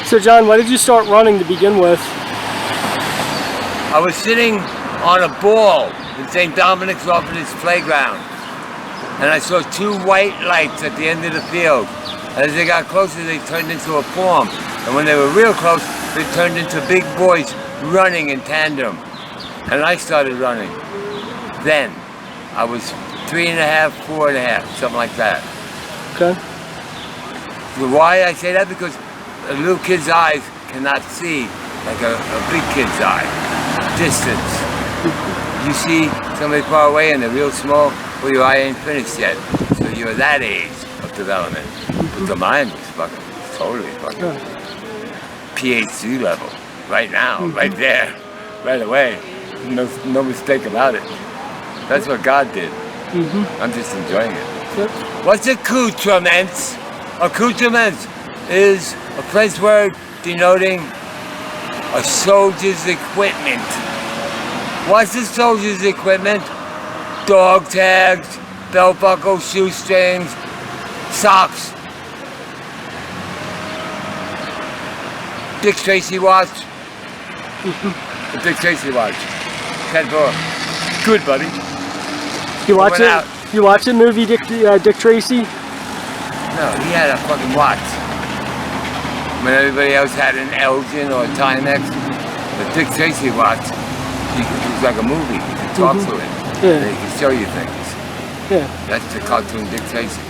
So John, why did you start running to begin with? I was sitting on a ball in St. Dominic's Orphanage playground, and I saw two white lights at the end of the field. As they got closer, they turned into a form, and when they were real close, they turned into big boys running in tandem. And I started running. Then, I was 3.5, 4.5, something like that. Okay. Why I say that? Because a little kid's eyes cannot see like a big kid's eye. Distance. You see somebody far away and they're real small, well, your eye ain't finished yet. So you're that age of development. But the mind was fucking, totally fucking PhD level. Right now, right there, right away. No mistake about it. That's what God did. I'm just enjoying it. Yep. What's accoutrements? Accoutrements is a French word denoting a soldier's equipment. What's a soldier's equipment? Dog tags, belt buckles, shoestrings, socks. Dick Tracy watch. The Dick Tracy watch. Ted Burr. Good, buddy. You watch it? You watch the movie Dick Tracy? No, he had a fucking watch. When everybody else had an Elgin or a Timex, the Dick Tracy watch, it was like a movie. You could talk to it. Yeah. They could show you things. Yeah. That's the cartoon Dick Tracy.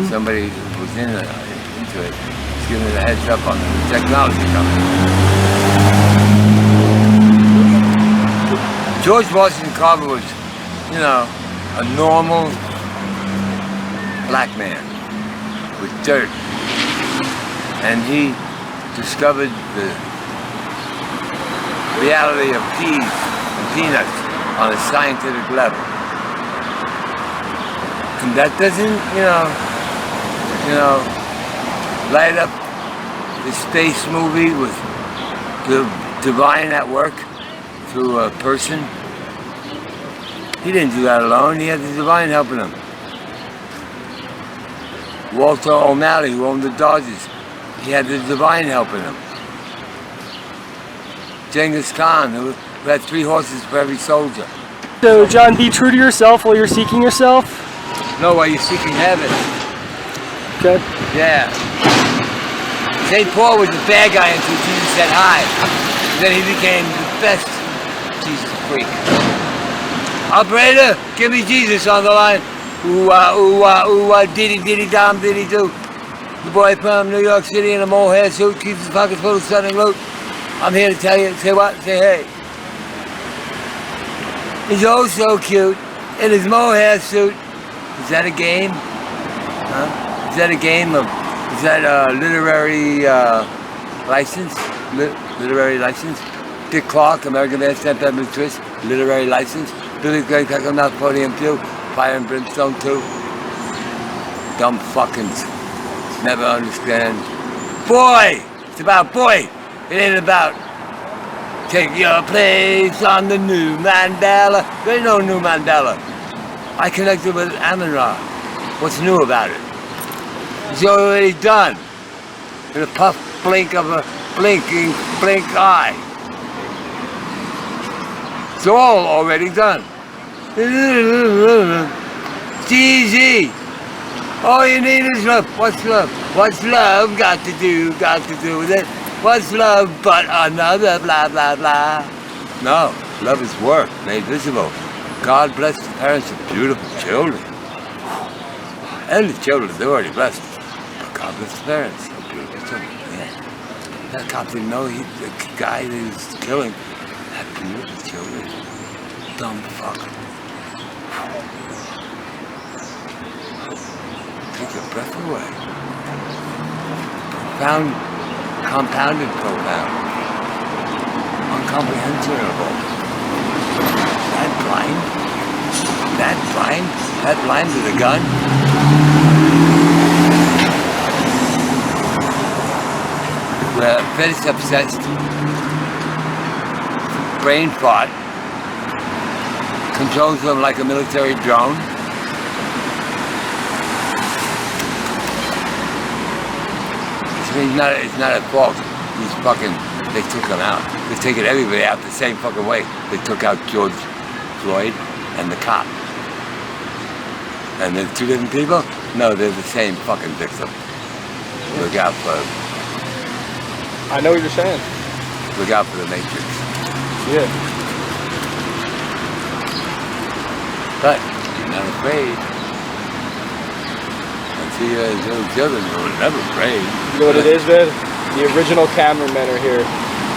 Somebody who was into it was giving it a heads up on the technology coming. George Washington Carver was, you know, a normal black man with dirt. And he discovered the reality of peas and peanuts on a scientific level. And that doesn't, you know, light up the space movie with the divine at work through a person. He didn't do that alone, he had the divine helping him. Walter O'Malley, who owned the Dodgers, he had the divine helping him. Genghis Khan, who had 3 horses for every soldier. So John, be true to yourself while you're seeking yourself? No, while you're seeking heaven. Okay. Yeah. St. Paul was the bad guy until Jesus said hi. Then he became the best Jesus freak. Operator, give me Jesus on the line. Ooh-ah, diddy-diddy-dom, diddy-doo. The boy from New York City in a mohair suit keeps his pockets full of southern loot. I'm here to tell you, say what? Say hey. He's oh so cute in his mohair suit. Is that a game? Huh? Is that a game of, is that a literary license? Literary license? Dick Clark, American Band Stamp Edmund Twist, literary license. Billy Gray, Pecker Mouth, Podium 2, Fire and Brimstone 2. Dumb fuckins. Never understand. Boy! It's about boy! It ain't about take your place on the new Mandela. There ain't no new Mandela. I connected with Amun-Ra. What's new about it? It's already done. In a puff blink of a blink eye. It's all already done. It's easy. All you need is love. What's love? What's love got to do with it? What's love but another blah, blah, blah? No, love is work made visible. God bless the parents of beautiful children. And the children, they're already blessed. But God bless the parents of beautiful children. Yeah. That cop didn't know the guy that he was killing had beautiful children. Dumb fuck. Take your breath away. Compounded profound. Uncomprehensible. That blind? That blind with a gun? We're fetish obsessed. Brain fart. Controls them like a military drone. It's not at fault. These fucking, they took them out. They're taking everybody out the same fucking way. They took out George Floyd and the cop. And they're two different people? No, they're the same fucking victim. Look out for, I know what you're saying. look out for the Matrix. Yeah. But you're not afraid. See, little children were never afraid. You know what it is, man? The original cameramen are here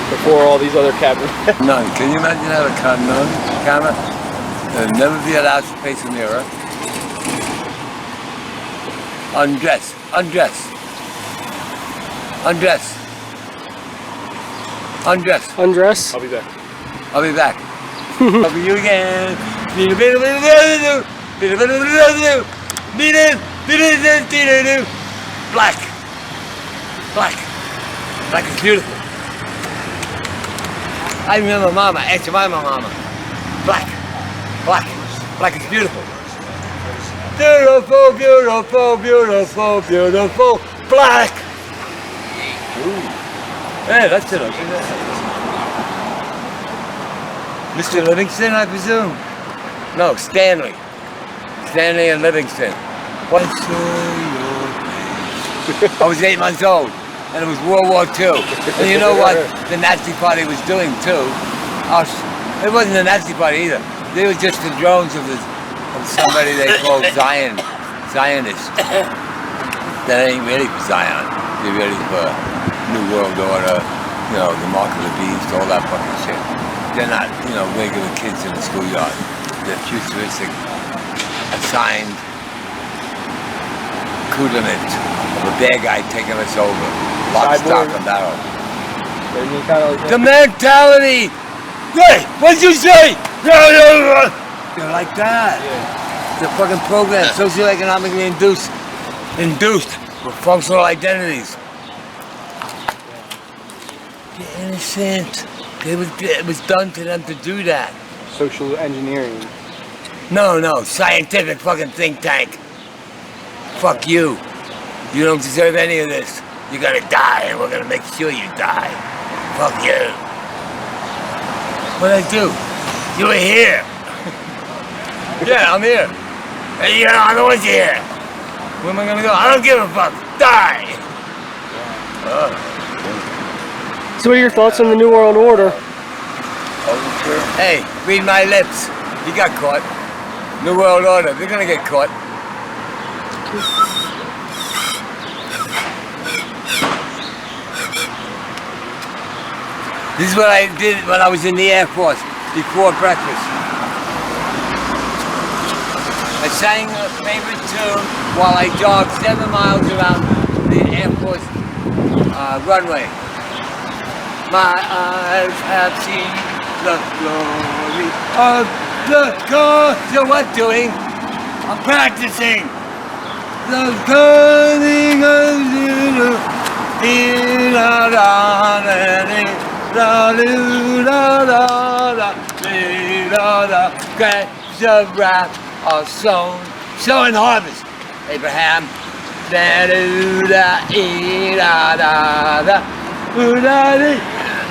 before all these other cameramen. None. Can you imagine how a camera? They'll never be allowed to face a mirror. Undress. Undress. Undress. Undress. Undress? I'll be back. I'll be back. I'll be you again. Black. Black. Black is beautiful. I remember Mama. Ask my mama. Black. Black. Black is beautiful. Beautiful, beautiful, beautiful, beautiful. Black. Ooh. Hey, that's it. Mr. Livingston, I presume? No, Stanley. Stanley and Livingston. What's I was 8 months old, and it was World War II. And you know what the Nazi Party was doing too? It wasn't the Nazi Party either. They were just the drones of somebody they called Zionists. That ain't really for Zion. They're really for New World Order, you know, the mark of the beast, all that fucking shit. They're not, you know, regular kids in the schoolyard. They're futuristic, assigned accoutrement of a bad guy taking us over. Lock, stock, and barrel. The mentality! Wait, what did you say? They're like that. Yeah. They're fucking programmed, socioeconomically induced with functional identities. They're innocent. It was done to them to do that. Social engineering. No, scientific fucking think tank. Fuck you. You don't deserve any of this. You're gonna die, and we're gonna make sure you die. Fuck you. What'd I do? You were here. Yeah, I'm here. Hey, yeah, I'm the one here. Where am I gonna go? I don't give a fuck. Die. So what are your thoughts on the New World Order? Hey, read my lips. You got caught. New World Order. They're gonna get caught. This is what I did when I was in the Air Force before breakfast. I sang a favorite tune while I jogged 7 miles around the Air Force runway. My eyes have seen the glory of the God. So what doing? I'm practicing. The coming of the grapes of wrath are sown in harvest. Abraham.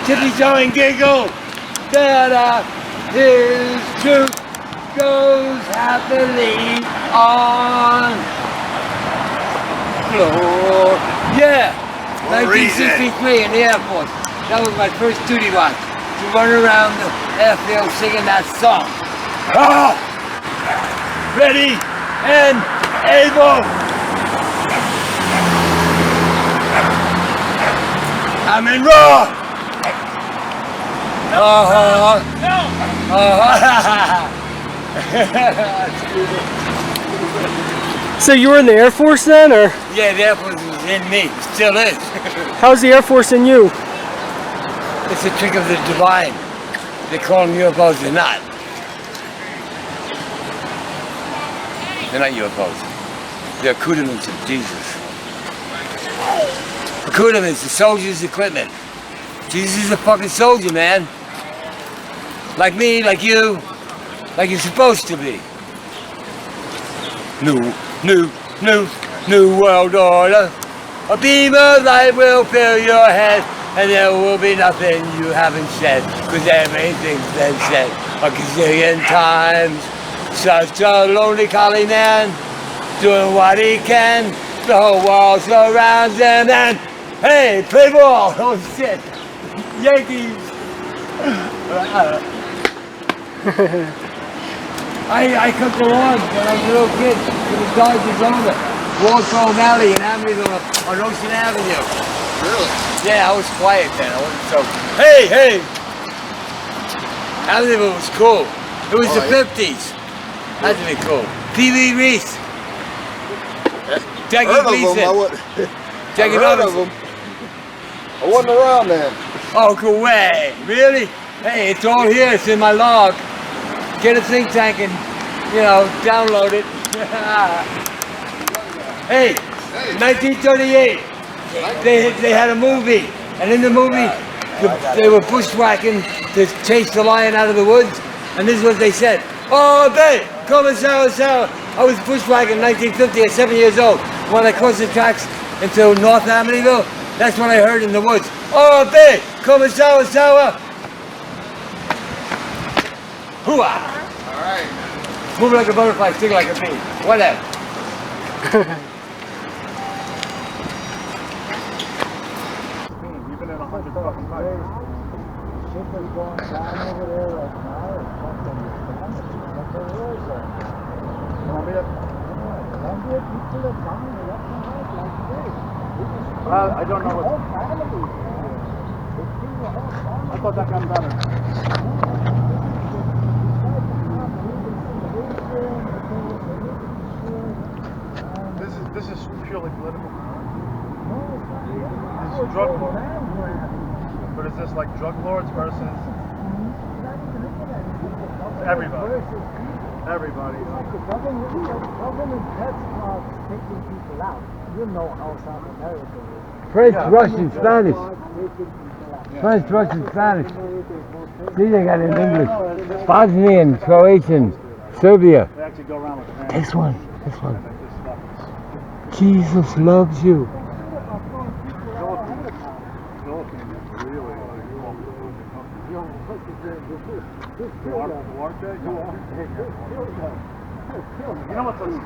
Tippy toe and giggle. His truth goes happily on. Lord. Yeah, 1963 in the Air Force. That was my first duty watch. To run around the airfield singing that song. Ah! Ready and able. I'm in raw. So you were in the Air Force then, or? Yeah, the Air Force was in me. Still is. How's the Air Force in you? It's a trick of the divine. They call them UFOs. They're not. They're not UFOs. They're accoutrements of Jesus. Accoutrements, the soldier's equipment. Jesus is a fucking soldier, man. Like me, like you, like you're supposed to be. New world order. A beam of light will fill your head and there will be nothing you haven't said, because everything's been said a gazillion times. Such a lonely collie man, doing what he can. The whole world surrounds him, and hey, play ball! Oh shit, Yankees! I cut the lawn when I was a little kid with the Dodgers owner, Walter O'Malley in Amityville on Ocean Avenue. Really? Yeah, I was quiet then. I wasn't so. Hey! Amityville was cool. It was the 50s. Had to be cool. Pee Wee Reese. Jackie Heard of Gleason. them, Jackie heard of them. I wasn't around then. Oh, go away. Really? Hey, it's all here. It's in my log. Get a think tank and, you know, download it. Hey, 1938, they had a movie, and in the movie, they were bushwhacking to chase the lion out of the woods, and this is what they said. Oh, babe, come and sour. I was bushwhacking in 1950 at 7 years old. When I crossed the tracks into North Amityville, that's what I heard in the woods. Oh, babe, come and sour. Hooah! All right. Move like a butterfly, sting like a bee. Whatever. You've been in 100 fucking times. Shit is going down over there right now. It's fucking what the rules are. Columbia? Columbia, people are coming up and out like this. I don't know what. Whole family. I thought that got better. This is purely political. This is drug lords. But is this like drug lords versus everybody? Everybody. Like the government pets are taking people out. You know how South America is. French, Russian, Spanish. French, Russian, Spanish. See, they got it in English. Bosnian, Croatian, Serbia. They actually go around with the hand. This one. Jesus loves you. Philippines is really You know what's really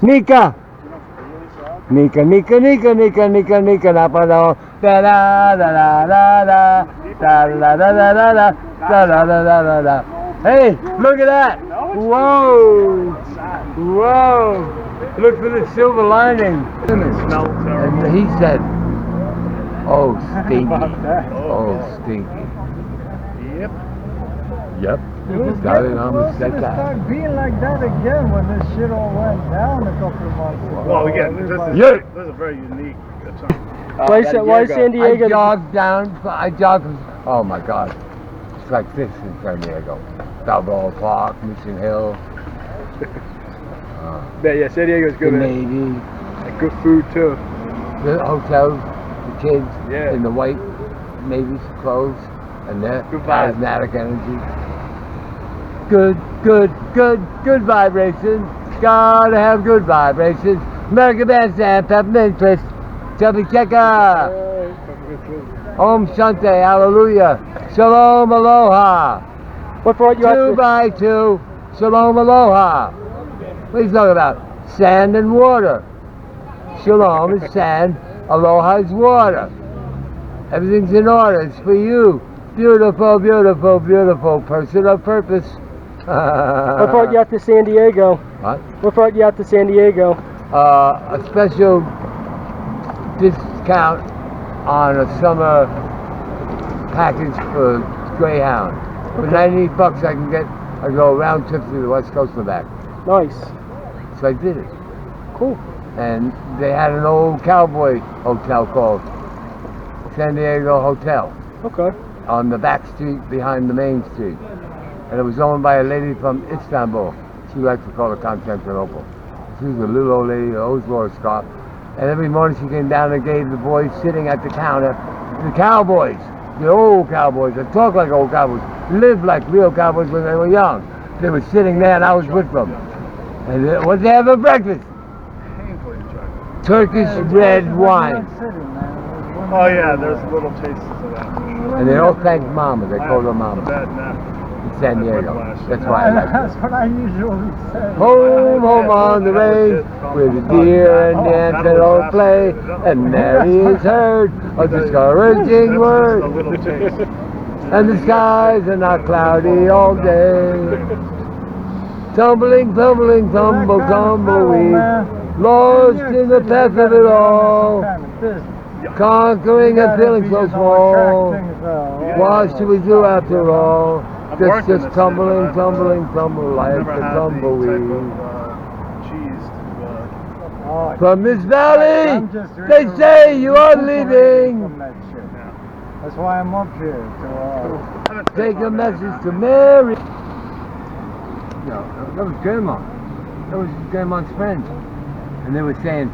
Nika. really sad? Nika, napano. Da da da da da da da da da da. Hey, look at that! Whoa! Look for the silver lining. Smells terrible. And he said, "Oh, stinky! Oh, stinky!" Yep. Darling, I almost said that. Start being like that again when this shit all went down a couple of months ago. Well, again, this is a very unique. Why is San Diego? I jogged. Oh my God! It's like this in San Diego. Balboa Park, Mission Hill. Yeah, San Diego's The good, man. Navy, And good food too. the hotels, the kids Yeah. in the white Navy clothes, and their Good vibes. charismatic energy. Good vibrations. Gotta have good vibrations. American Bandstand, Peppermint Twist, Chubby Checker. Om Shanti, Hallelujah. Shalom Aloha. What brought you out 2 to? by 2. Shalom Aloha. What are you talking about? Sand and water. Shalom is sand. Aloha is water. Everything's in order. It's for you. Beautiful person of purpose. What brought you out to San Diego? What? What brought you out to San Diego? A special discount on a summer package for Greyhound. For $98 I go round trip to the West Coast and back. Nice. So I did it. Cool. And they had an old cowboy hotel called San Diego Hotel Okay. on the back street behind the main street. And it was owned by a lady from Istanbul. She liked to call it Constantinople. She was a little old lady who always wore a scarf. And every morning she came down and gave the boys sitting at the counter, the cowboys, the old cowboys, that talk like old cowboys, lived like real cowboys when they were young. They were sitting there and I was with them. And what did they have for breakfast? Turkish red wine. Oh yeah, there's little tastes of that. And they all thank mama. They call her The mama bad neck. in San Diego. That's why I like That's it. what I usually say. Home, home on the range, where the deer and the antelope play, and Mary is heard a discouraging A word. little taste. And the skies are not cloudy all day. Tumbling, tumbling, tumble, tumbleweed, lost in the path of it all, conquering and feeling so small. What should we do after all? Just tumbling, tumbling, tumble like Never the had tumbleweed. the type of cheese to, From this valley, they say you are leaving. That's why I'm up here. To, Take a message to Mary. No, that was Grandma. That was Grandma's friend. And they were saying,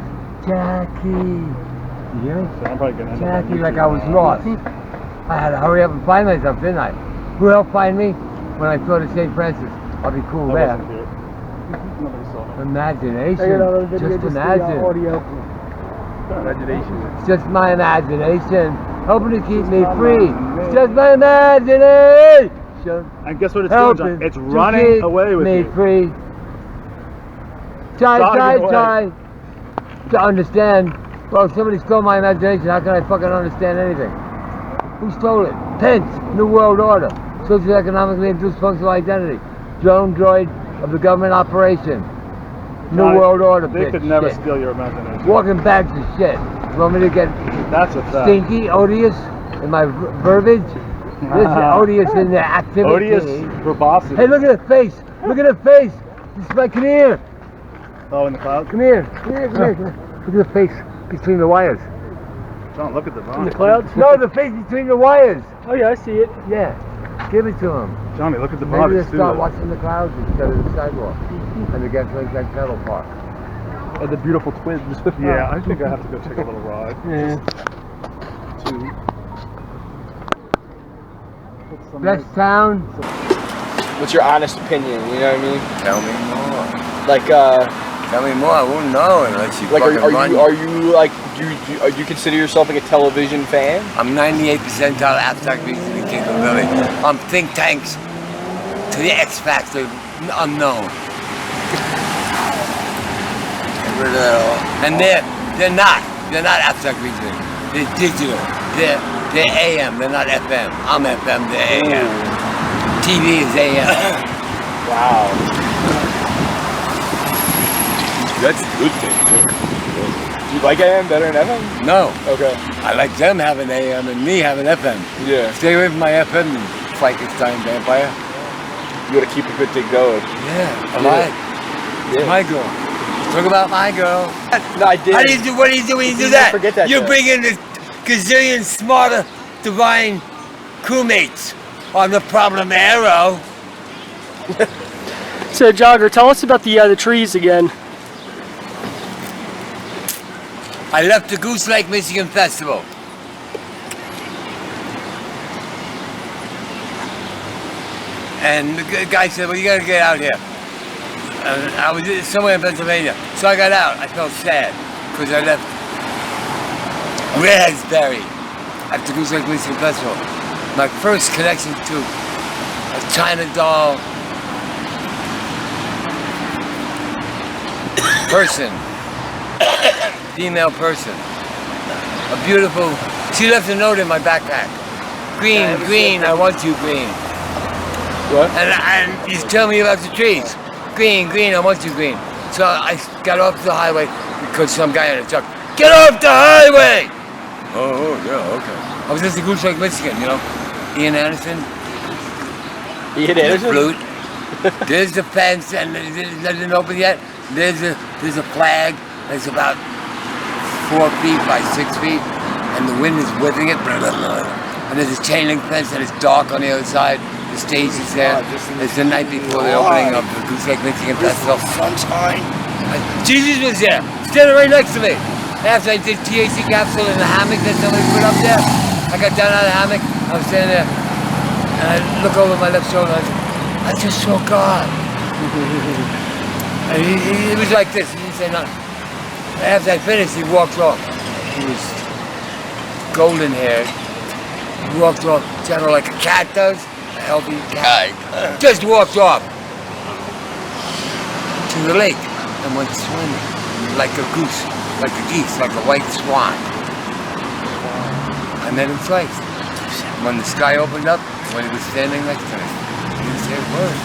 Jackie. You hear me? so I'm probably gonna end up Jackie, on like YouTube I was now. lost. I had to hurry up and find myself, didn't I? Who helped find me? When I thought of St. Francis. I'll be cool I there. wasn't here. Nobody saw me. Imagination. Just imagine. Imagination. It's just my imagination. Hoping to keep me free. It's just my imagination. And guess what it's doing, John? Helping It's to running keep away with me you. free. Try to understand. Well, if somebody stole my imagination, how can I fucking understand anything? Who stole it? Pence, New World Order, socioeconomically induced functional identity, drone droid of the government operation, New Johnny, World Order. They bitch, could never shit. steal your imagination. Walking bags of shit. You want me to get That's a fact. stinky, odious in my verbiage? This is odious in the activity. Odious verbosity. Hey, look at the face. Look at the face. This is come here. Oh, in the clouds? Come here. Come here. Come here. Come here. Look at the face between the wires. John, look at the In the vine. clouds? No, the face between the wires. Oh yeah, I see it. Yeah. Give it to him. Johnny, look at the Maybe bodies they too. start watching the clouds instead of the sidewalk. And they get to like Pedal Park. The beautiful twins. Yeah, I think I have to go take a little ride. Yeah. Best town. What's your honest opinion? You know what I mean? Tell me more. Like, Tell me more. I won't know unless you like, fucking run. are you like, do you consider yourself like a television fan? I'm 98 percentile abstract reasoning capability. I'm think tanks to the X factor unknown. Get rid of that all. And they're not abstract reasoning. They're digital. They're AM. They're not FM. I'm FM. They're AM. TV is AM. Wow. That's a good thing too. Do you like AM better than FM? No, Okay. I like them having AM and me having FM. Yeah. Stay away from my FM, you Frankenstein vampire. You gotta keep a good thing going. Yeah, Yeah. my, my girl. Talk about my girl. No, I did. How do you do? What do you do when you do You that? forget that You shit. bring in the gazillion smarter, divine crewmates on the problem arrow. So Jogger, tell us about the trees again. I left the Goose Lake, Michigan Festival. And the guy said, well, you gotta get out here. And I was somewhere in Pennsylvania. So I got out. I felt sad because I left Raspberry at the Goose Lake Michigan Festival. My first connection to a China doll person. Female person. A beautiful, she left a note in my backpack. Green, green, I want you green. What? And he's telling me about the trees. Green, green, I want you green. So I got off the highway because some guy in a truck, get off the highway! Oh, yeah, okay. I was just in Goose Lake, Michigan, you know. Ian Anderson, Ian the Anderson? flute. There's the fence and it isn't open yet. There's a flag that's about 4 feet by 6 feet, and the wind is whipping it. And there's a chain link fence, and it's dark on the other side. The stage is there. It's the night before the opening of the Goose Lake Michigan Festival. Sunshine. Jesus was there, standing right next to me. After I did THC capsule in the hammock that somebody put up there, I got down out of the hammock. I was standing there, and I look over my left shoulder. I just saw God. And he was like this. He didn't say nothing. After I finished, he walked off. He was golden haired, walked off, gentle like a cat does, a healthy cat. Just walked off to the lake and went swimming like a goose, like a geese, like a white swan. I met him twice. When the sky opened up, when he was standing next to me, he didn't say a word.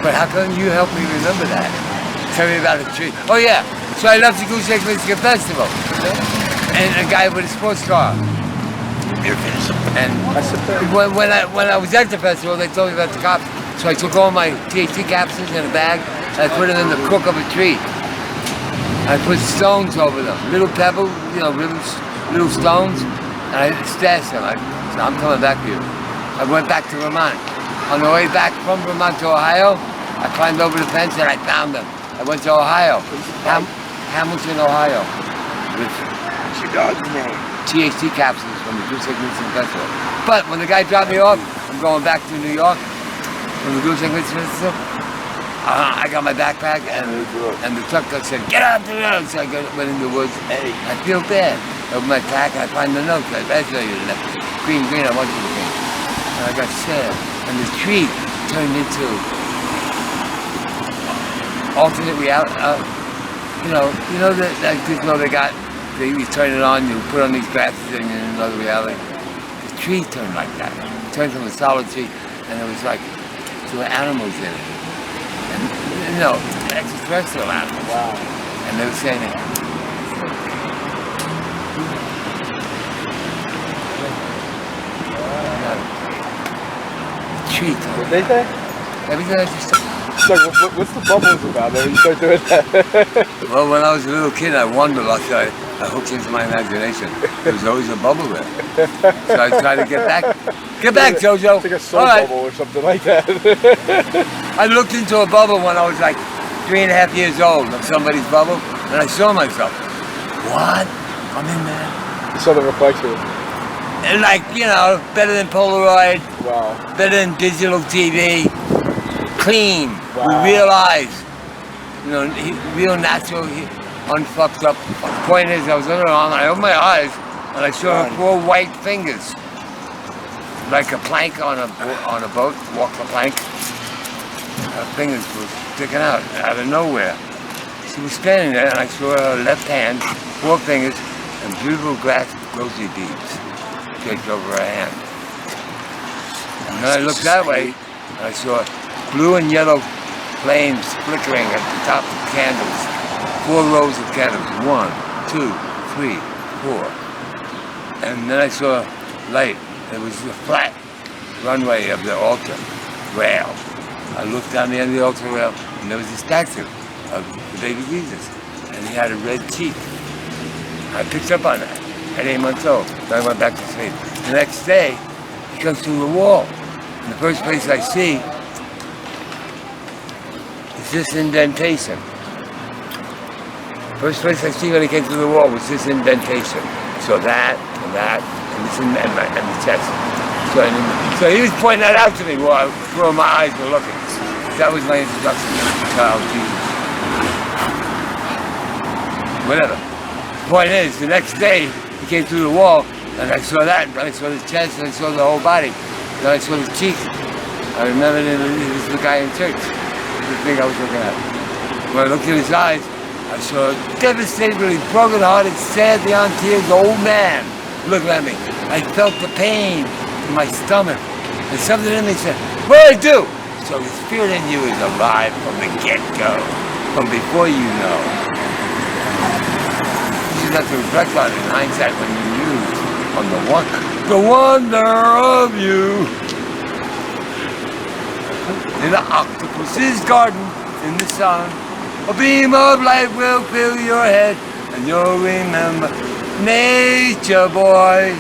But how come you help me remember that? Tell me about a tree. Oh yeah, so I left the Goose Lake Mexican Festival. And a guy with a sports car. And when I was at the festival, they told me about the cops. So I took all my THC capsules in a bag and I put them in the crook of a tree. I put stones over them, little pebbles, you know, little stones, and I stashed them. So I'm coming back to you. I went back to Vermont. On the way back from Vermont to Ohio, I climbed over the fence and I found them. I went to Ohio, Hamilton, Ohio, with What's your dog's name? THC capsules from the Goose Lake Mexican Festival. But when the guy dropped me off, I'm going back to New York from the Goose Lake Mexican Festival. I got my backpack and the truck guy said, "Get out the road!" So I went in the woods. Hey. I feel bad. I opened my pack and I find the note. I tell you left green, I want you to green. And I got sad. And the tree turned into alternate reality. You know that gizmo they got. You turn it on, you put on these glasses, and you're in another reality. The tree turned like that. It turned from a solid tree, and it was like there were animals in it. And, you know, extraterrestrial animals. Wow. And they were saying it. The tree turned. What they say? Everything I just said. So what's the bubbles about? Then you start doing that. Well, when I was a little kid, I wondered, like I hooked into my imagination. There was always a bubble there. So I tried to get back. Get back, Jojo. It's like a soul All right. bubble or something like that. I looked into a bubble when I was like 3.5 years old of somebody's bubble, and I saw myself. What? I'm in there. You saw the reflection. And like, you know, better than Polaroid, Wow. better than digital TV, clean, Wow. with real eyes. You know, real natural, unfucked up. The point is, I was looking around, and I opened my eyes, and I saw 4 white fingers. Like a plank on a boat, walk the plank. Her fingers were sticking out of nowhere. She was standing there, and I saw her left hand, 4 fingers, and beautiful grass rosy beads draped over her hand. And then I looked that way, and I saw blue and yellow flames flickering at the top of candles. 4 rows of candles, 1, 2, 3, 4. And then I saw light. It was the flat runway of the altar rail. I looked down the end of the altar rail, and there was a statue of the baby Jesus, and he had a red cheek. I picked up on that at 8 months old. Then I went back to sleep. The next day, he comes through the wall. And the first place I see is this indentation. First place I see when he came through the wall was this indentation. So that, and that, and this, and the chest. So he was pointing that out to me while my eyes were looking. That was my introduction to child Jesus. Whatever. The point is, the next day he came through the wall, and I saw that, and I saw the chest, and I saw the whole body, and I saw the cheek. I remembered it was the guy in church. The thing I was looking at. When I looked in his eyes, I saw a devastatingly broken-hearted, sad beyond tears old man looking at me. I felt the pain in my stomach, and something in me said, "What do I do?" So the spirit in you is alive from the get-go, from before you know. You just have to reflect on it in hindsight when you muse on the wonder of you. In the octopus's garden, in the sun, a beam of light will fill your head, and you'll remember nature, boy.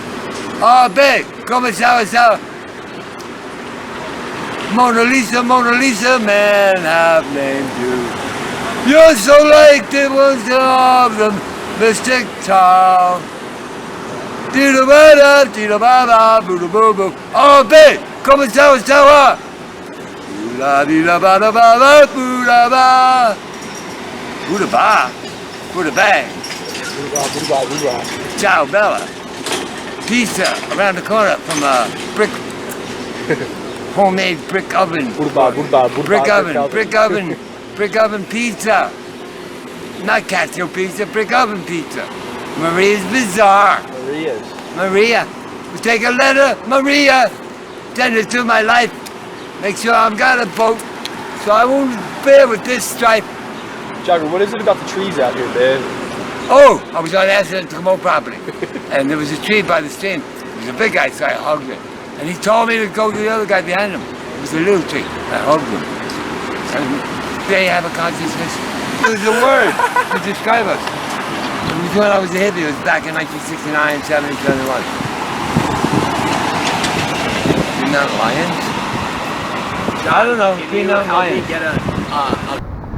Oh, babe, come and sour. Mona Lisa, man, have named you. You're so like the ones of the mystic town. Dee-da-ba-da, dee-da-ba-ba, boo-da-boo-boo. Oh, babe, come and sour. Boo-da-dee-da-ba-da-ba-ba, boo-da-ba. Boo-da-ba, boo-da-bang. Ciao, Bella. pizza around the corner from a brick, homemade brick oven. Brick oven pizza. Not catsup pizza, brick oven pizza. Maria's Bazaar. Maria. We take a letter, Maria. Send it to my life. Make sure I've got a boat, so I won't bear with this stripe. Jogger, what is it about the trees out here, man? Oh, I was on accident to come home property. And there was a tree by the stream. It was a big guy, so I hugged it. And he told me to go to the other guy behind him. It was a little tree. I hugged him. And they have a consciousness. It was a word to describe us. It was when I was a hippie. It was back in 1969, 70, 71. Green Mountain Lions? I don't know. Green Mountain Lions.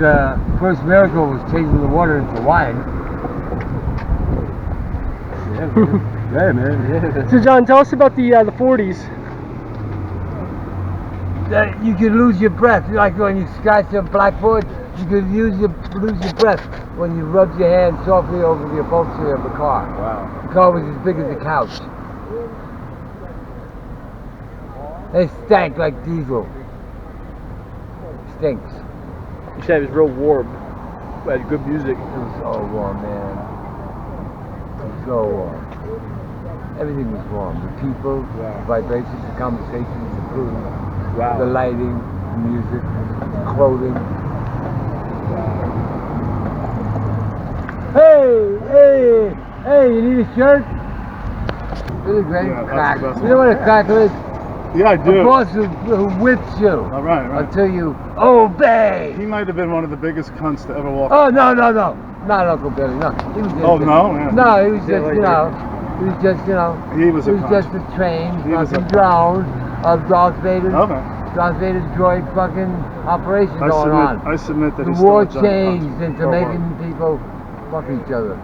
The first miracle was changing the water into wine. Yeah, man. Yeah. So John, tell us about the 40s. You could lose your breath, like when you scratch a blackboard. You could lose your breath when you rubbed your hand softly over the upholstery of the car. Wow. The car was as big as a couch. It stank like diesel. Stinks. You said it was real warm. We had good music. It was so warm, man. It was so warm. Everything was warm. The people, the vibrations, the conversations, the food, the lighting, the music, the clothing. Hey, you need a shirt? Really great crack. You know what a cracker is? Yeah, I do. A boss who whips you. All right. Until you obey. He might have been one of the biggest cunts to ever walk. Oh, no. Not Uncle Billy, no. He was just Oh, no? Yeah. No, he was just, He was a cunt. just a trained He was fucking a- drone of Darth Vader's, Okay. Darth Vader's droid fucking operation going on. I submit that The he's war still a giant changed cunt. into Or making people fuck each other.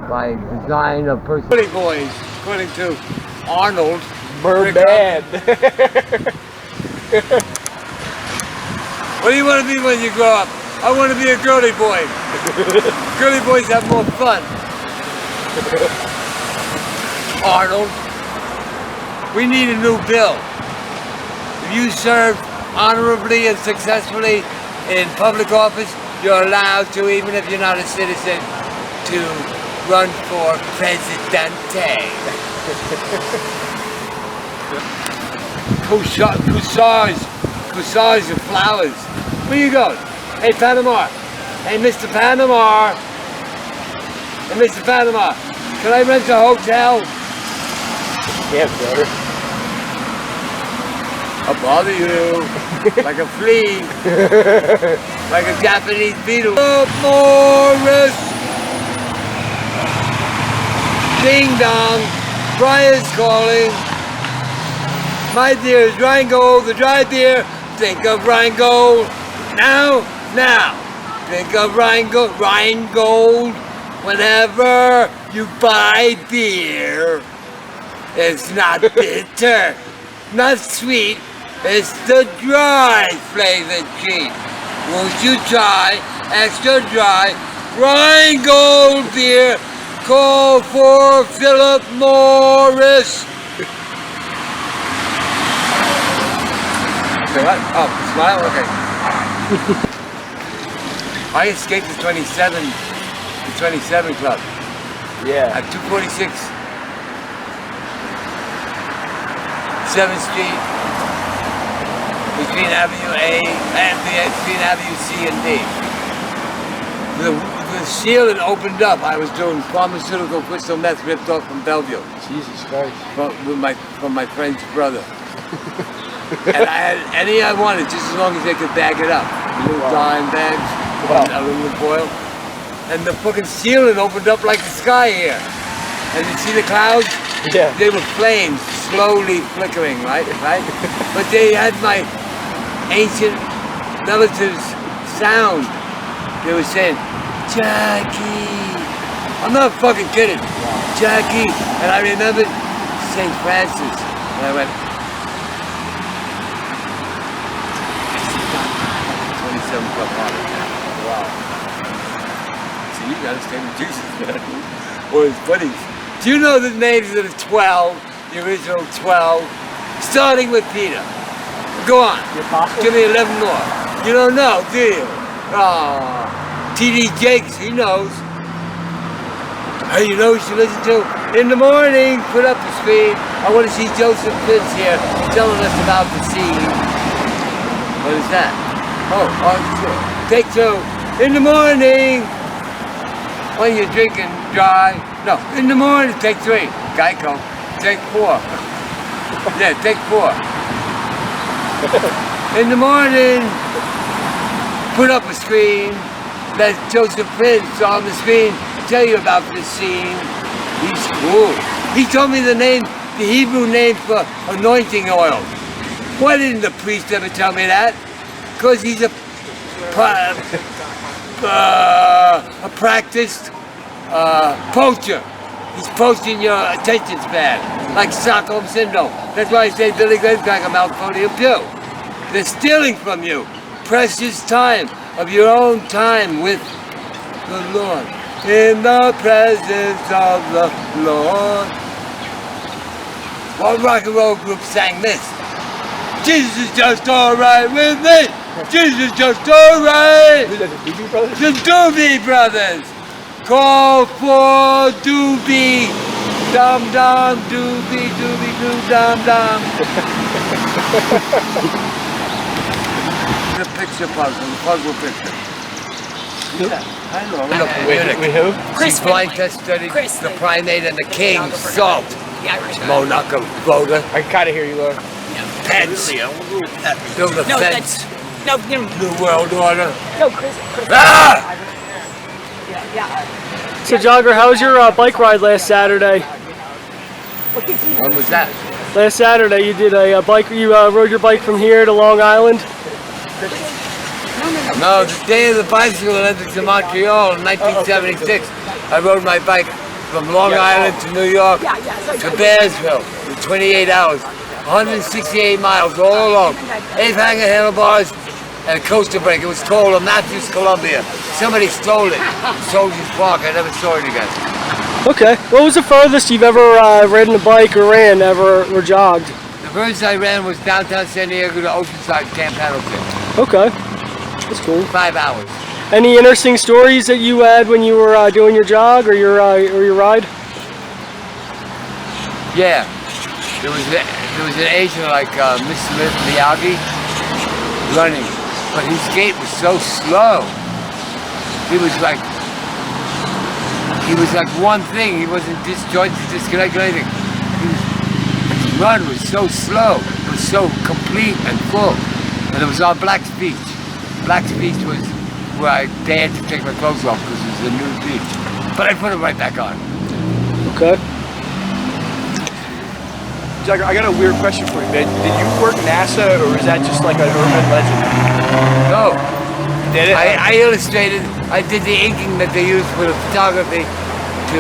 By design of person. Pretty boys, according to Arnold. Merman. What do you want to be when you grow up? I want to be a girly boy. Girly boys have more fun. Arnold, we need a new bill. If you serve honorably and successfully in public office, you're allowed to, even if you're not a citizen, to run for presidente. Corsage of flowers. Where you going? Hey, Panama. Hey, Mr. Panama. Hey, Mr. Panama. Can I rent a hotel? Yeah, brother. I'll bother you. Like a flea. Like a Japanese beetle. Morris. Ding dong. Brian's calling. My dear is Rheingold, the dry beer. Think of Rheingold. Now. Think of Rheingold whenever you buy beer. It's not bitter, not sweet. It's the dry flavored cheap. Won't you try extra dry Rheingold beer? Call for Philip Morris. Say what? Oh, smile? Okay. I escaped the 27 club. Yeah. At 246 7th Street, between Avenue A and between Avenue C and D. The ceiling opened up. I was doing pharmaceutical crystal meth ripped off from Bellevue. Jesus Christ. From my friend's brother. And I had any I wanted, just as long as they could bag it up. Little dime bags, aluminum foil. And the fucking ceiling opened up like the sky here. And you see the clouds? Yeah. They were flames, slowly flickering, right? But they had my ancient relatives' sound. They were saying, Jackie. I'm not fucking kidding. Jackie. And I remembered St. Francis. And I went, 27 Club Harder. Wow. See, you gotta stay with Jesus, man. Or his buddies. Do you know the names of the 12, the original 12, starting with Peter? Go on. Give me 11 more. You don't know, do you? Oh, T.D. Jakes, he knows. Hey, you know what you listen to? In the morning, put up the screen. I want to see Joseph Prince here telling us about the scene. What is that? Oh, sure. Take 2. In the morning, when you're drinking dry. No, in the morning, take 3. Geico. Take 4. Yeah, take 4. In the morning, put up a screen. Let Joseph Prince on the screen tell you about this scene. He's cool. He told me the name, the Hebrew name for anointing oil. Why didn't the priest ever tell me that? Because he's a practiced poacher. He's poaching your attention span, like Stockholm Syndrome. That's why I say Billy Graham's got a mouthful too. They're stealing from you precious time of your own time with the Lord. In the presence of the Lord. What rock and roll group sang this? Jesus is just alright with me. Jesus just alright. Who's that, the Doobie Brothers? The Doobie Brothers. Call for Doobie. Dum dum doobie doobie doo dum dum. The picture puzzle picture. Yeah, I know. Look, With who? Chris blind test studied the primate and the king, salt. Monaco, Boulder, I can kind of hear you, Laura. Pence, build a No, fence, No, New World Order. no, Chris. Ah! Yeah. So Jogger, how was your bike ride last Saturday? When was that? Last Saturday you did a bike. You rode your bike from here to Long Island. No, the day of the bicycle Olympics in Montreal in 1976. I rode my bike from Long Island to New York to Bearsville in 28 hours. 168 miles all along. 8-hanger handlebars and a coaster brake. It was called a Matthews Columbia. Somebody stole it. Soldiers Park. I never saw it again. Okay. What was the furthest you've ever ridden a bike or ran or jogged? The furthest I ran was downtown San Diego to Oceanside, Camp Pendleton. Okay. That's cool. 5 hours. Any interesting stories that you had when you were doing your jog or your ride? Yeah. There was an Asian like Miss Smith Miyagi running, but his gait was so slow. He was like one thing. He wasn't disjointed, disconnected, or anything. His run was so slow. It was so complete and full. And it was on Black's Beach. Black's Beach was where I dared to take my clothes off because it was a nude beach. But I put it right back on. Okay. Jogger, I got a weird question for you, man. Did you work NASA, or is that just like an urban legend? No. You did it? I illustrated, I did the inking that they use for the photography to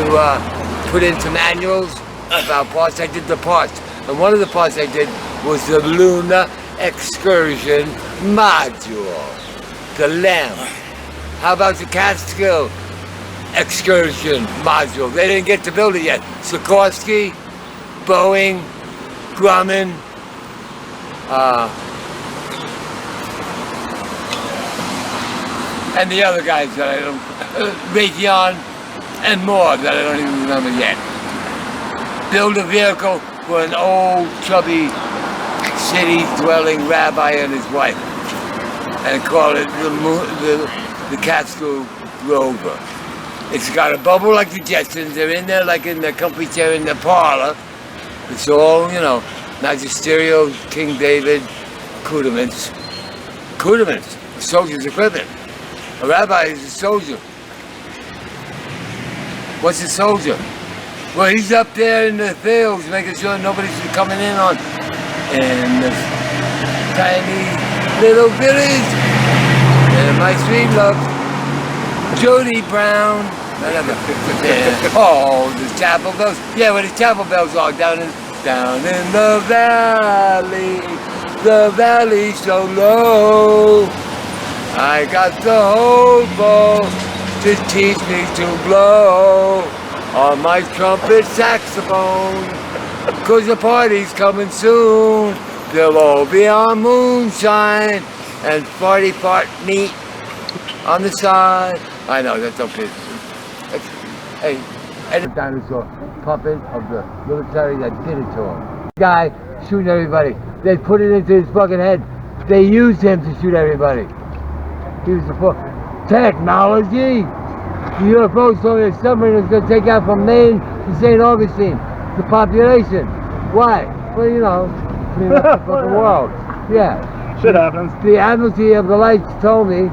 put into manuals about parts. I did the parts. And one of the parts I did was the Lunar Excursion Module. The LEM. How about the Catskill Excursion Module? They didn't get to build it yet. Sikorsky, Boeing, Grumman, and the other guys that I don't, Raytheon, and more that I don't even remember yet. Build a vehicle for an old, chubby, city-dwelling rabbi and his wife, and call it the Catskill Rover. It's got a bubble like the Jetsons. They're in there like in the comfy chair in the parlor. It's all, you know, magisterial, King David, accoutrements. Accoutrements, a soldier's equipment. A rabbi is a soldier. What's a soldier? Well, he's up there in the fields making sure nobody's coming in on the tiny little village. And my sweet love, Jody Brown. Yeah. Oh, the chapel bells. Yeah, where the chapel bells are down in the valley so low. I got the whole bowl to teach me to blow on my trumpet saxophone, 'cause the party's coming soon. They'll all be on moonshine and party part meat on the side. I know, that's okay. Hey, The dinosaur puppet of the military that did it to him. Guy shooting everybody. They put it into his fucking head. They used him to shoot everybody. He was the technology. The UFO told me a submarine was going to take out from Maine to St. Augustine the population. Why? Well, you know, clean up the fucking world. Yeah. Shit happens. The Admiralty of the Lights told me,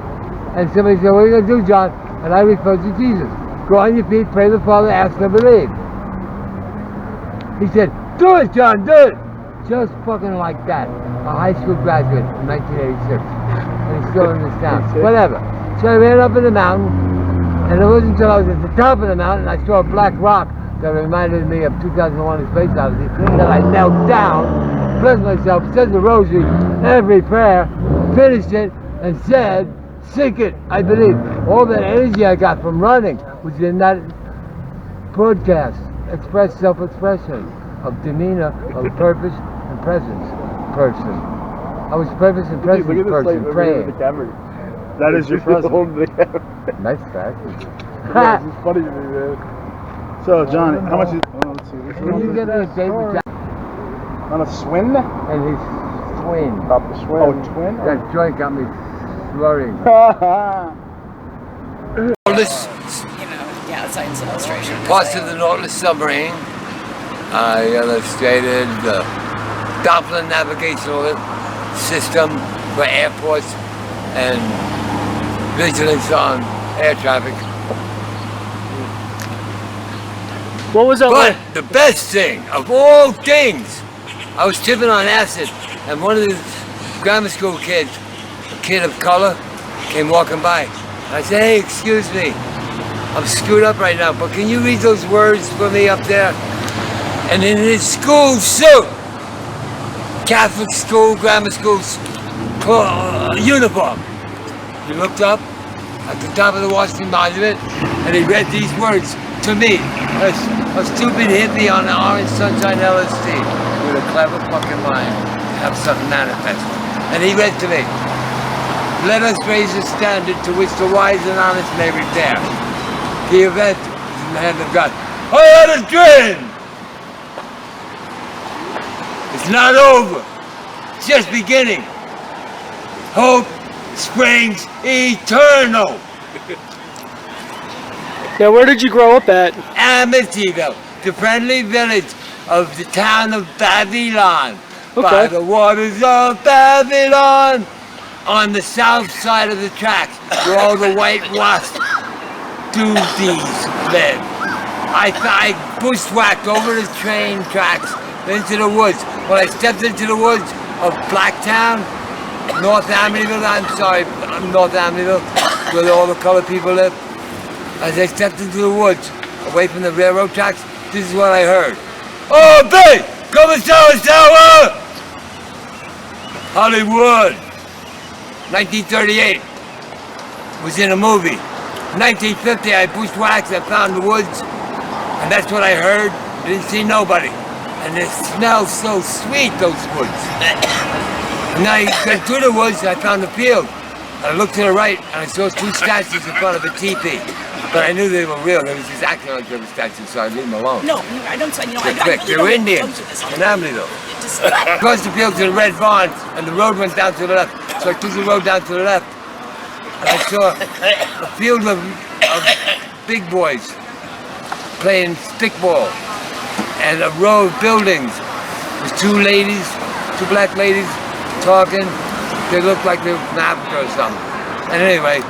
and somebody said, "What are you going to do, John?" And I referred to Jesus. Go on your feet, pray the Father, ask and believe. He said, "Do it, John, do it!" Just fucking like that. A high school graduate in 1986. And he's still in this town. Whatever. So I ran up in the mountain, and it wasn't until I was at the top of the mountain I saw a black rock that reminded me of 2001: A Space Odyssey, that I knelt down, blessed myself, said the rosary, every prayer, finished it, and said, "Seek it, I believe." All that energy I got from running was in that broadcast. Express self-expression of demeanor, of purpose and presence person. I was purpose and presence person praying. That is your present. Nice fact. Yeah, it's funny to me, man. So, Johnny, how much is... let's see. Can you get me a date with Jack On a swing? and his twin? About the swing. Oh, twin? That joint got me slurring. Nautilus, Yeah, science illustration. parts of the Nautilus submarine. I illustrated the Doppler navigational system for airports and vigilance on air traffic. What was that But like? the best thing of all things, I was tipping on acid, and one of the grammar school kids, a kid of color, came walking by. I said, "Hey, excuse me, I'm screwed up right now, but can you read those words for me up there?" And in his school suit, Catholic school, grammar school uniform, he looked up at the top of the Washington Monument, and he read these words to me. A stupid hippie on the orange sunshine LSD with a clever fucking mind to have something manifest. And he read to me, "Let us raise a standard to which the wise and honest may repair. The event is in the hand of God." I had a dream! It's not over. It's just beginning. Hope springs eternal. Now, where did you grow up at? Amityville, the friendly village of the town of Babylon. By Okay. the waters of Babylon. On the south side of the tracks, where all the white wasp doozies live. I bushwhacked over the train tracks into the woods. When I stepped into the woods of Blacktown, North Amityville, North Amityville, where all the colored people live. As I stepped into the woods, away from the railroad tracks, this is what I heard. "Oh, babe, come and sour! Hollywood. 1938 was in a movie. 1950, I bushwhacked, I found the woods, and that's what I heard. I didn't see nobody. And it smells so sweet, those woods. And I got through the woods, and I found a field. And I looked to the right, and I saw two statues in front of a teepee. But I knew they were real. They was just acting like they were statues, so I leave them alone. No, I don't. You know, I They're don't. they were Indians in Amityville. Across the field to the red barn, and the road went down to the left. So I took the road down to the left, and I saw a field of big boys playing stickball, and a row of buildings with two black ladies talking. They looked like they were from Africa or something. And anyway,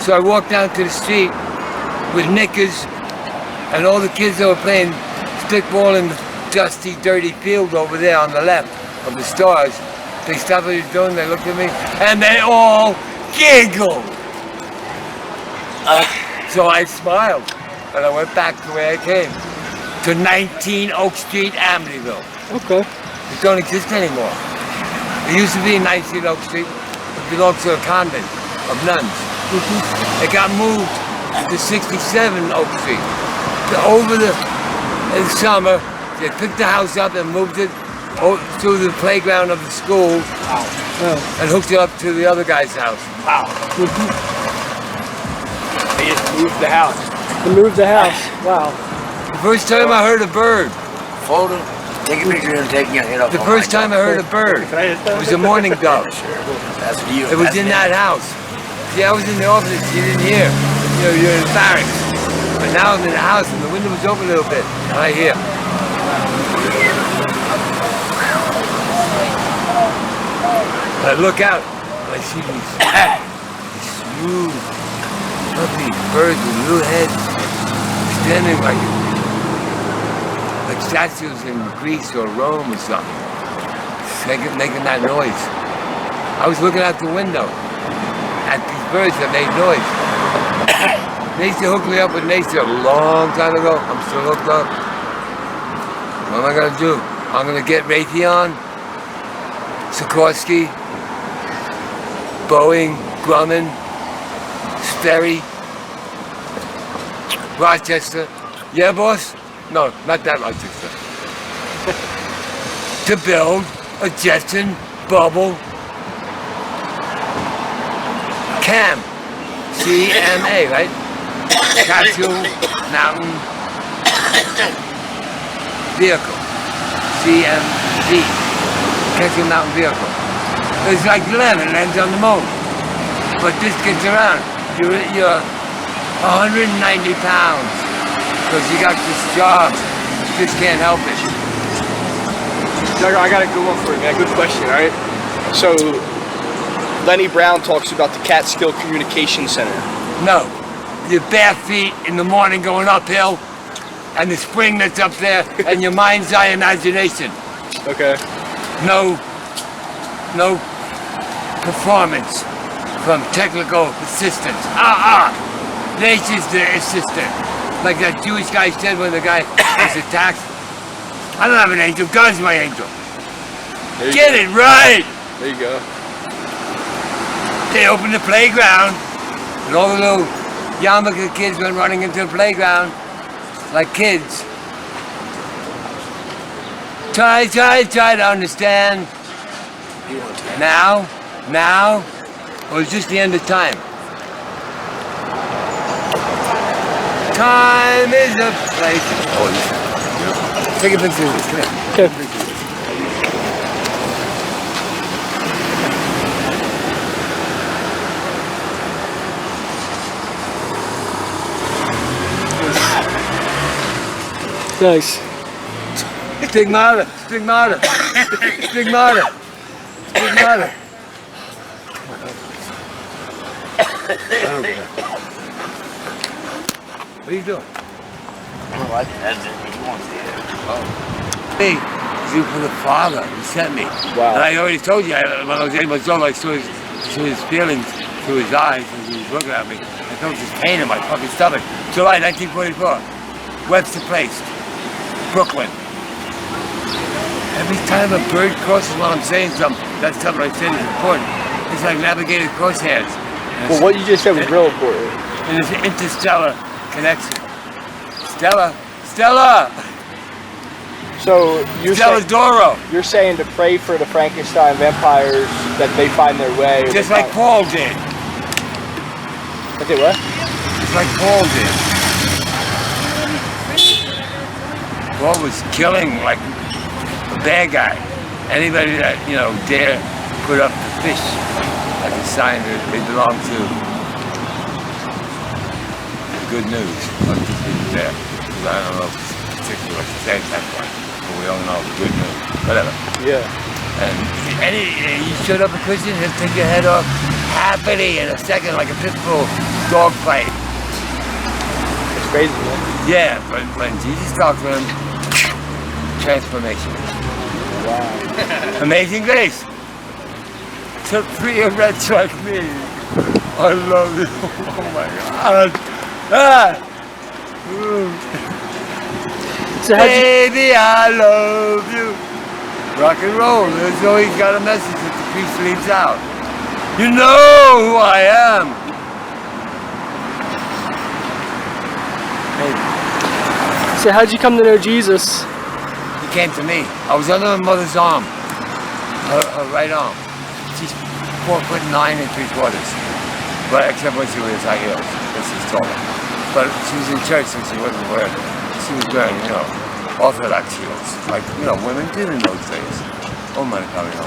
so I walked down to the street with knickers, and all the kids that were playing stickball in the dusty, dirty field over there on the left of the stars. They stopped what they were doing, they looked at me, and they all giggled. So I smiled, and I went back the way I came, to 19 Oak Street, Amityville. Okay. It don't exist anymore. It used to be 19 Oak Street. It belonged to a convent of nuns. It got moved to 67 Oak Street. in summer, they picked the house up and moved it to the playground of the school and hooked it up to the other guy's house. Wow. They just moved the house. They moved the house. Wow. The first time I heard a bird. Photo. Take a picture of him taking your head off. The first time I heard a bird. It was a mourning dove. That's you. It was in that house. See, I was in the office, you didn't hear. You know, you're in the barracks. But now I'm in the house and the window was open a little bit. And I hear. I look out and I see these smooth, fluffy birds with little heads standing like statues in Greece or Rome or something, making that noise. I was looking out the window at these birds that made noise. Nature hooked me up with nature a long time ago. I'm still hooked up. What am I gonna do? I'm gonna get Raytheon, Sikorsky, Boeing, Grumman, Sperry, Rochester. Yeah, boss? No, not that Rochester. To build a Jetson bubble CAM, CMA, right? Capsule Mountain Vehicle, CMV, Capsule Mountain Vehicle. It's like land, it lands on the moon. But this gets around. You're 190 pounds. Because you got this job, you just can't help it. Jogger, I got a good one for you, man. Good question, all right? So, Lenny Brown talks about the Catskill Communication Center. No, your bare feet in the morning going uphill, and the spring that's up there, and your mind's eye imagination. Okay. No performance from technical assistance. Nature's the assistant. Like that Jewish guy said when the guy was attacked. I don't have an angel, God's my angel. Get it right! There you go. They opened the playground, and all the little yarmulke kids went running into the playground like kids. Try to understand. Now, or it's just the end of time. Time is a place. Oh, take a picture of this. Come here. Okay. Nice. Stigmata. What are you doing? I like that. He wants to hear it. Hey, you for the father who sent me. Wow. And I already told you, when I was 8 months old, I saw his feelings through his eyes as he was looking at me. I felt this pain in my fucking stomach. July 1944. Webster Place, Brooklyn. Every time a bird crosses while I'm saying something, that's something I said is important. It's like navigated crosshairs. Well, what you just said was real important. And it's an interstellar connection. Stella! So you're saying to pray for the Frankenstein vampires that they find their way. Just like Paul did. Okay, what? Just like Paul did. Paul was killing like a bad guy. Anybody that, dare put up the fish as a sign that they belong to good news. I'll just leave it there. Because I don't know particularly what to say at that point. But we all know the good news. Whatever. Yeah. And you showed up a Christian, he'll take your head off happily in a second like a pit bull dog fight. It's crazy, man. Yeah, but when Jesus talked to him, transformation. Wow. Amazing grace. To free a wretch like me. I love you. Oh my God. So Baby, I love you. Rock and roll. There's always got a message that the priest leaves out. You know who I am. Hey. So how'd you come to know Jesus? He came to me. I was under my mother's arm, her right arm. She's 4'9" 3/4", but except when she was high heels, because she's taller. But she was in church, so she wasn't wearing. She was wearing, you know, Orthodox heels, like women did in those days. Oh my God, you know.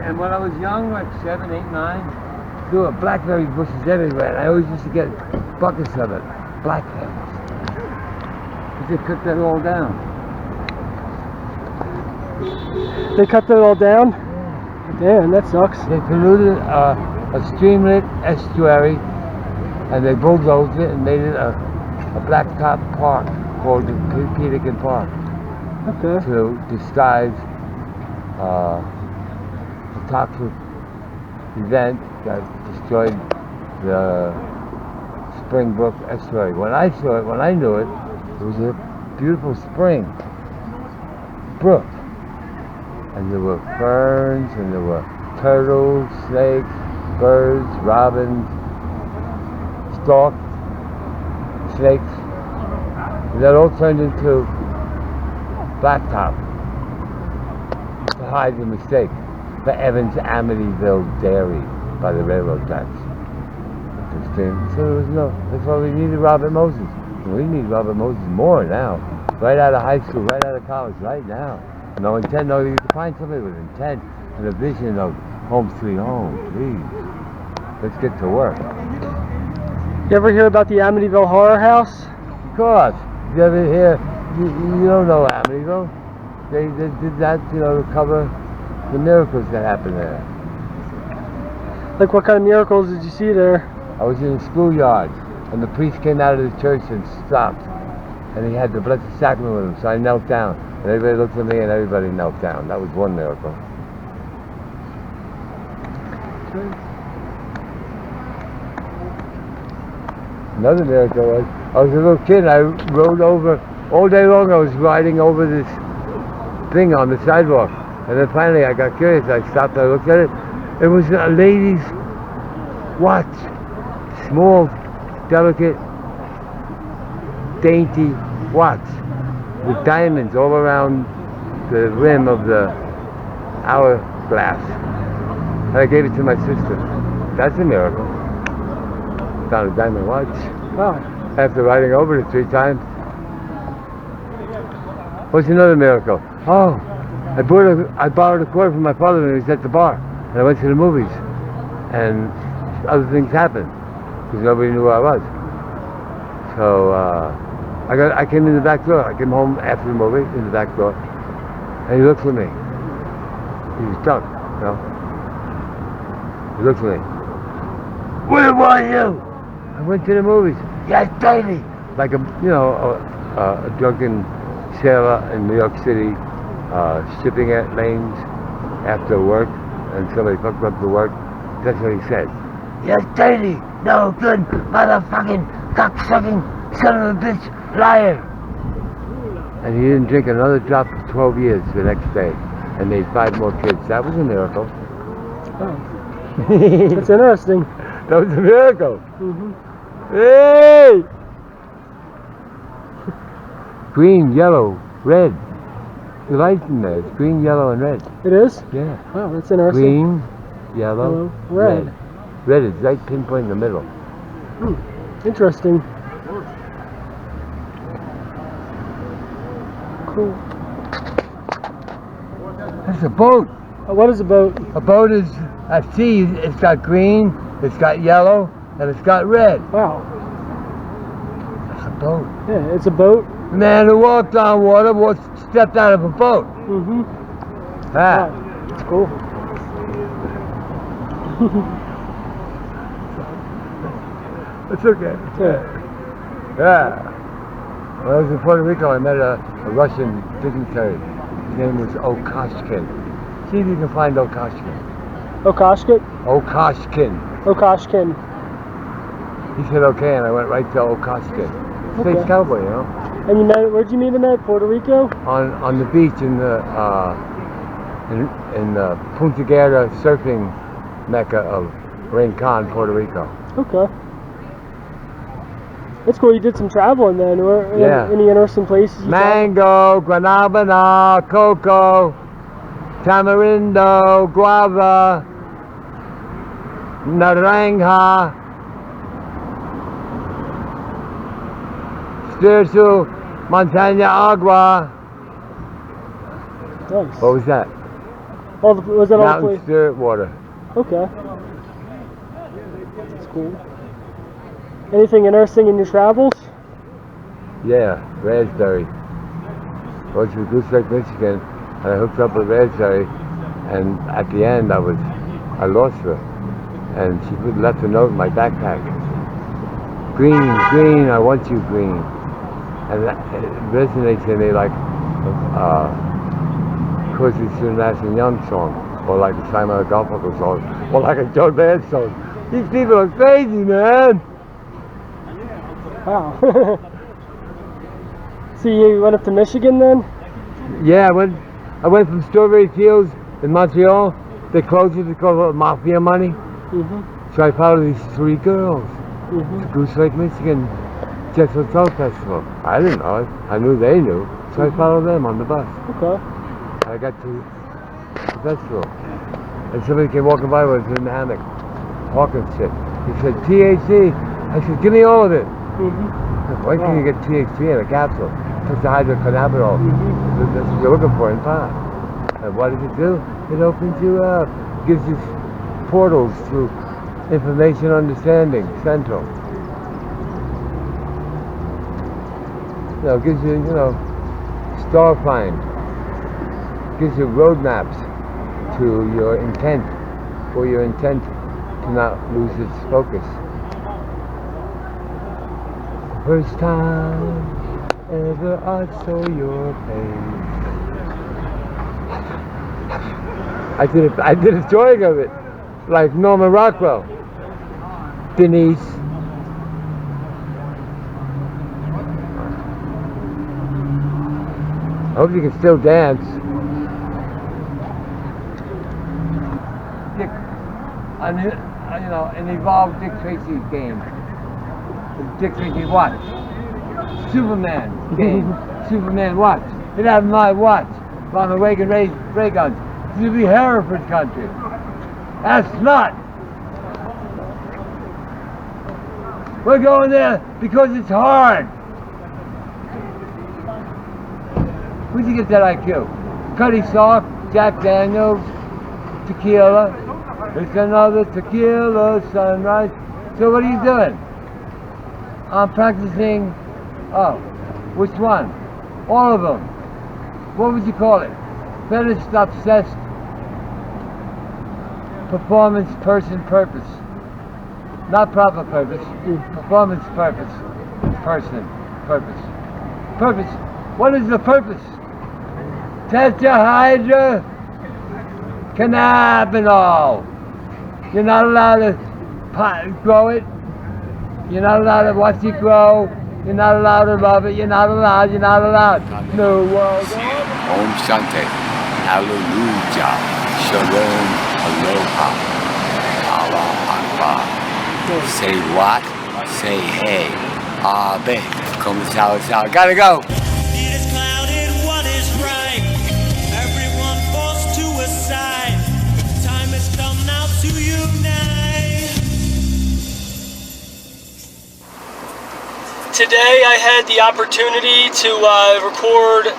And when I was young, like 7, 8, 9, there were blackberry bushes everywhere. And I always used to get buckets of it, blackberries. They cut that all down. They cut that all down? Damn, that sucks. They polluted a streamlet estuary, and they bulldozed it and made it a blacktop park called the Peterkin Park. Okay. To disguise a toxic event that destroyed the Springbrook estuary. When I saw it, when I knew it, it was a beautiful spring brook, and there were ferns, and there were turtles, snakes, birds, robins, storks, snakes, and that all turned into blacktop to hide the mistake for Evans Amityville Dairy by the railroad tracks. So there was no, that's why we needed Robert Moses. We need Robert Moses more now. Right out of high school, right out of college, right now. No intent, no, you can find somebody with intent and a vision of home sweet home, please. Let's get to work. You ever hear about the Amityville Horror House? Of course. You ever hear, you don't know Amityville. They did that, you know, to cover the miracles that happened there. Like what kind of miracles did you see there? I was in the schoolyard, and the priest came out of the church and stopped, and he had the Blessed Sacrament with him, so I knelt down, and everybody looked at me, and everybody knelt down. That was one miracle. Another miracle was, I was a little kid, and I rode over, all day long I was riding over this thing on the sidewalk, and then finally I got curious, I stopped, I looked at it, it was a lady's watch. Small, delicate, dainty watch with diamonds all around the rim of the hourglass. And I gave it to my sister. That's a miracle. Found a diamond watch. Wow. After riding over it 3 times. What's another miracle? Oh, I borrowed a quarter from my father when he was at the bar. And I went to the movies. And other things happened. Because nobody knew where I was. So I came in the back door. I came home after the movie in the back door, and he looked for me. He was drunk, you know. He looked for me. Where were you? I went to the movies. Yes, baby. Like a drunken sailor in New York City, shipping at lanes after work, and somebody fucked up the work. That's what he said. You're dirty, no good, motherfucking, cocksucking, son of a bitch, liar. And he didn't drink another drop for 12 years the next day, and made 5 more kids. That was a miracle. Oh. That's interesting. That was a miracle. Mm-hmm. Hey! Green, yellow, red. The lights in there. It's green, yellow, and red. It is? Yeah. Wow, that's interesting. Green, yellow, red. Red is right pinpoint in the middle. Interesting. Cool. That's a boat. What is a boat? A boat is at sea. It's got green, it's got yellow, and it's got red. Wow. That's a boat. Yeah, it's a boat. The man who walked on water stepped out of a boat. Mm-hmm. Ah. Wow. That's cool. It's okay. Yeah. When I was in Puerto Rico, I met a Russian dignitary. His name was Okoshkin. See if you can find Okoshkin. Okoshkin? Okoshkin. Okoshkin. He said okay, and I went right to Okoshkin. Space Okay. cowboy, you know. And you met? Where'd you meet him at? Puerto Rico? On the beach in the Punta Gorda surfing mecca of Rincon, Puerto Rico. Okay. That's cool. You did some traveling then. Or Yeah. any interesting places? You Mango, guanabana, cocoa, tamarindo, guava, naranja, spiritual, montaña agua. traveled? Nice. What was that? Was that all the Mountain place? spirit water. Okay. That's cool. Anything interesting in your travels? Yeah, raspberry. I went to Goose Lake, Michigan, and I hooked up with raspberry, and at the end I lost her, and she left a note in my backpack. Green, green, I want you green. And that resonates in me like Cozy Soon Young song, or like a Simon Garfunkel song, or like a Joe Band song. These people are crazy, man. Wow. So you went up to Michigan then? Yeah, I went from Strawberry Fields in Montreal. They closed it because of mafia money. Mm-hmm. So I followed these 3 girls Mm-hmm. to Goose Lake, Michigan, Jazz Hotel Festival. I didn't know it. I knew they knew. So I followed them on the bus. Okay. I got to the festival. And somebody came walking by with in the hammock, talking shit. He said, THC. I said, give me all of it. Mm-hmm. Why can't you get THC in a capsule? It's the hydrocannabinol. That's what you're looking for in pot. And what does it do? It opens you up. Gives you portals to information understanding, central. Gives you, star find. Gives you roadmaps to your intent, for your intent to not lose its focus. First time ever I saw your face. I did a drawing of it, like Norman Rockwell. Denise. I hope you can still dance. Dick, an evolved Dick Tracy game. Dick Tracy watch. Superman game. Superman watch. It had my watch. Ronald Reagan ray guns. This is the Hereford country. That's not. We're going there because it's hard. Where'd you get that IQ? Cuddy Sock, Jack Daniels, tequila. It's another tequila sunrise. So what are you doing? I'm practicing, which one? All of them. What would you call it? Fetish, obsessed, performance, person, purpose. Not proper purpose, performance, purpose, person, purpose. Purpose, what is the purpose? Tetrahydra cannabinol. You're not allowed to grow it. You're not allowed to watch it grow. You're not allowed to love it. You're not allowed. No world. Om Shante. Hallelujah. Shalom. Aloha. Allah Akbar. Say what? Say hey. Abe. Come to South. Gotta go. It is clouded, what is right? Everyone forced to a side. Time has come now to unite. Today I had the opportunity to record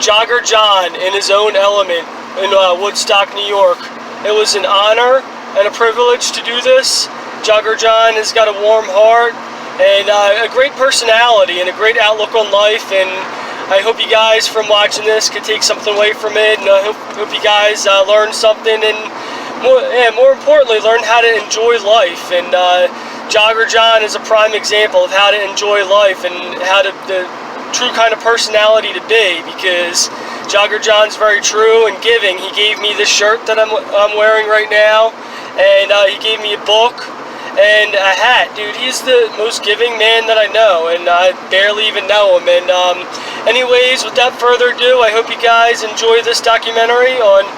Jogger John in his own element in Woodstock, New York. It was an honor and a privilege to do this. Jogger John has got a warm heart and a great personality and a great outlook on life, and I hope you guys from watching this could take something away from it, and I hope you guys learn something, and more importantly, learn how to enjoy life. And Jogger John is a prime example of how to enjoy life and how to the true kind of personality to be, because Jogger John's very true and giving. He gave me this shirt that I'm wearing right now, and he gave me a book and a hat. Dude, he's the most giving man that I know, and I barely even know him. And anyways, without further ado, I hope you guys enjoy this documentary on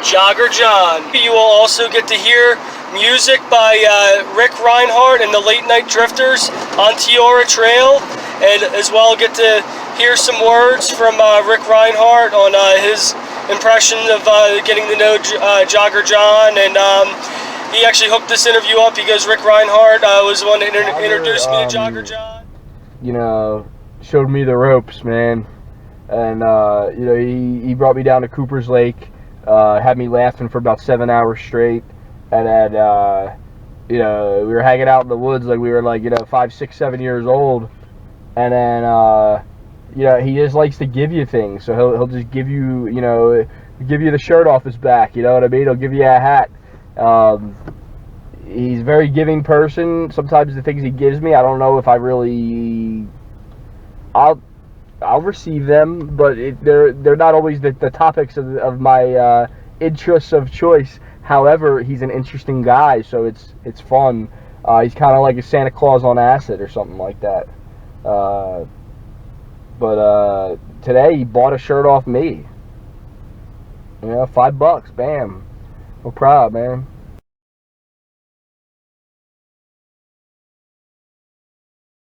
Jogger John. You will also get to hear music by Rick Reinhardt and the Late Night Drifters on Tiora Trail, and as well get to hear some words from Rick Reinhardt on his impression of getting to know Jogger John. And he actually hooked this interview up because Rick Reinhardt was the one that introduced me to Jogger John. You know, showed me the ropes, man. And, you know, he brought me down to Cooper's Lake, had me laughing for about 7 hours straight. And then, you know, we were hanging out in the woods like we were like, you know, 5, 6, 7 years old. And then, you know, he just likes to give you things. So he'll just give you, you know, give you the shirt off his back, you know what I mean? He'll give you a hat. He's a very giving person. Sometimes the things he gives me, I don't know if I really... I'll receive them, but they're not always the topics of my interests of choice. However, he's an interesting guy, so it's fun. He's kind of like a Santa Claus on acid or something like that. But today he bought a shirt off me. You know, $5, bam. No problem, man.